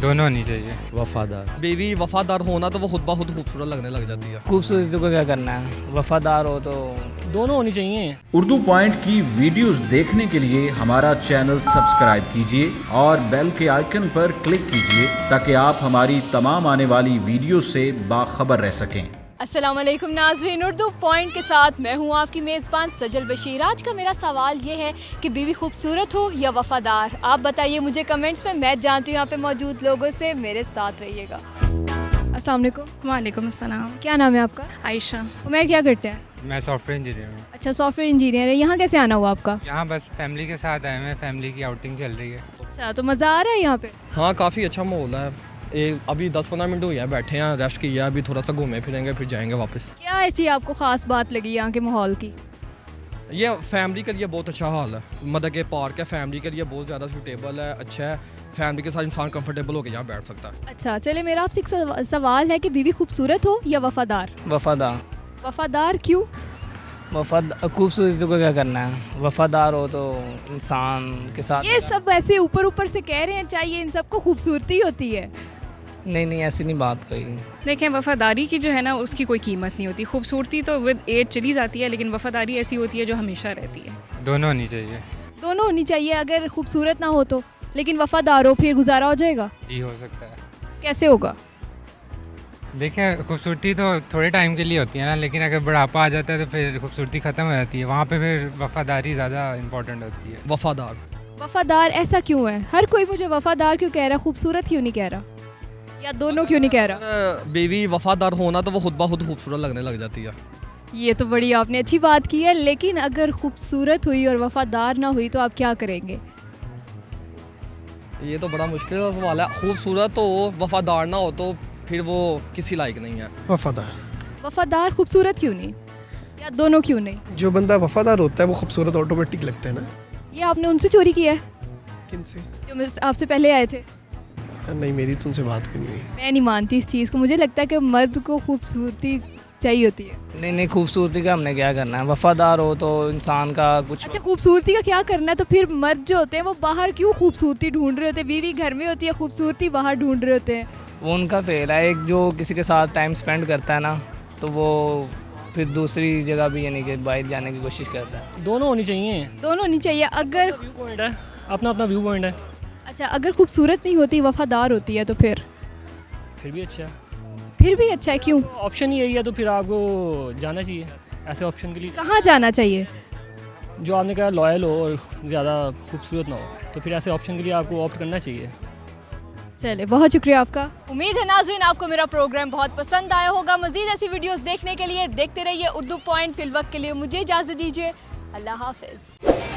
दोनों होनी चाहिए। वफादार। बीवी वफादार होना तो वो खुद ब खुद खूबसूरत लगने लग जाती है। खूबसूरती को क्या करना है, वफादार हो तो दोनों होनी चाहिए। उर्दू पॉइंट की वीडियोस देखने के लिए हमारा चैनल सब्सक्राइब कीजिए और बेल के आइकन पर क्लिक कीजिए ताकि आप हमारी तमाम आने वाली वीडियो से बाखबर रह सकें। अस्सलाम वालेकुम नाज़रीन, उर्दू पॉइंट के साथ मैं हूँ आपकी मेज़बान सजल बशीर। आज का मेरा सवाल ये है कि बीवी खूबसूरत हो या वफ़ादार। आप बताइए मुझे कमेंट्स में, मैं जानती हूँ यहाँ पे मौजूद लोगों से। मेरे साथ रहिएगा। अस्सलाम वालेकुम। वालेकुम अस्सलाम। क्या नाम है आपका? आयशा। उमर क्या करते हैं? मैं सॉफ्टवेयर इंजीनियर हूँ। अच्छा, सॉफ्टवेयर इंजीनियर है। यहाँ कैसे आना हुआ आपका? यहाँ बस फैमिली के साथ आए हैं, फैमिली की आउटिंग चल रही है। अच्छा, तो मज़ा आ रहा है यहाँ पे? हाँ, काफ़ी अच्छा माहौल है। अभी 10-15 मिनट हुए हैं बैठे हैं, रेस्ट किया, अभी थोड़ा सा घूमे फिरेंगे फिर जाएंगे वापस। क्या ऐसी आपको ख़ास बात लगी यहाँ के माहौल की? ये फैमिली के लिए बहुत अच्छा हाल है, मतलब कि पार्क है, फैमिली के लिए बहुत ज़्यादा सूटेबल है, अच्छा है। फैमिली के साथ इंसान कंफर्टेबल होकर यहाँ बैठ सकता है। अच्छा, चले मेरा आपसे एक सवाल है कि बीवी खूबसूरत हो या वफ़ादार? वफादार। वफ़ादार क्यों? खूबसूरती को क्या करना है, वफादार हो तो इंसान के साथ। ये सब ऐसे ऊपर ऊपर से कह रहे हैं, चाहिए इन सबको खूबसूरती होती है। नहीं, ऐसी नहीं बात कही। देखें, वफ़ादारी की जो है ना उसकी कोई कीमत नहीं होती। खूबसूरती तो विद एज चली जाती है, लेकिन वफ़ादारी ऐसी होती है जो हमेशा रहती है। दोनों होनी चाहिए। दोनों होनी चाहिए। अगर खूबसूरत ना हो तो, लेकिन वफ़ादार हो, फिर गुजारा हो जाएगा? जी, हो सकता है। कैसे होगा? देखें, खूबसूरती तो थोड़े टाइम के लिए होती है ना, लेकिन अगर बुढ़ापा आ जाता है तो फिर खूबसूरती ख़त्म हो जाती है। वहाँ पे फिर वफ़ादारी ज़्यादा इम्पोर्टेंट होती है। वफादार। वफ़ादार ऐसा क्यों है? हर कोई मुझे वफ़ादार क्यों कह रहा है, खूबसूरत क्यों नहीं कह रहा, या दोनों क्यों नहीं कह रहा? बीवी वफादार होना तो वो खुद ब खुद खूबसूरत लगने लग जाती है। ये तो बड़ी आपने अच्छी बात की है, लेकिन अगर खूबसूरत हुई और वफ़ादार ना हुई तो आप क्या करेंगे? ये तो बड़ा मुश्किल सवाल है। खूबसूरत हो, वफादार ना हो तो फिर वो किसी लायक नहीं है। वफादार। वफ़ादार खूबसूरत क्यों नहीं, या दोनों क्यों नहीं? जो बंदा वफादार होता है वो खूबसूरत ऑटोमेटिक लगता है ना। ये आपने उनसे चोरी किया है किन से? जो आपसे पहले आए थे? नहीं, मेरी तो उनसे बात भी नहीं हुई। मैं नहीं मानती इस चीज़ को। मुझे लगता है कि मर्द को खूबसूरती चाहिए होती है। नहीं, खूबसूरती का हमने क्या करना है, वफादार हो तो इंसान का कुछ। अच्छा, खूबसूरती का क्या करना है? तो फिर मर्द जो होते हैं वो बाहर क्यों खूबसूरती ढूंढ रहे होते हैं? बीवी घर में होती है, खूबसूरती बाहर ढूंढ रहे होते हैं। वो उनका फेल है। एक जो किसी के साथ टाइम स्पेंड करता है ना, तो वो फिर दूसरी जगह भी यानी कि बाहर जाने की कोशिश करता है। दोनों होनी चाहिए। दोनों नहीं चाहिए। अगर व्यू पॉइंट है, अपना अपना व्यू पॉइंट है। अच्छा, अगर खूबसूरत नहीं होती, वफादार होती है तो फिर भी अच्छा है। फिर भी अच्छा है। क्यों? ऑप्शन ही यही है तो फिर आपको जाना चाहिए ऐसे ऑप्शन के लिए। कहाँ जाना चाहिए? जो आपने कहा लॉयल हो और ज़्यादा खूबसूरत ना हो, तो फिर ऐसे ऑप्शन के लिए आपको ऑप्ट करना चाहिए। चले, बहुत शुक्रिया आपका। उम्मीद है नाज़रीन आपको मेरा प्रोग्राम बहुत पसंद आया होगा। मज़ीद ऐसी वीडियोस देखने के लिए देखते रहिए उर्दू पॉइंट। फिल वक्त के लिए मुझे इजाज़त दीजिए। अल्लाह हाफ़िज़।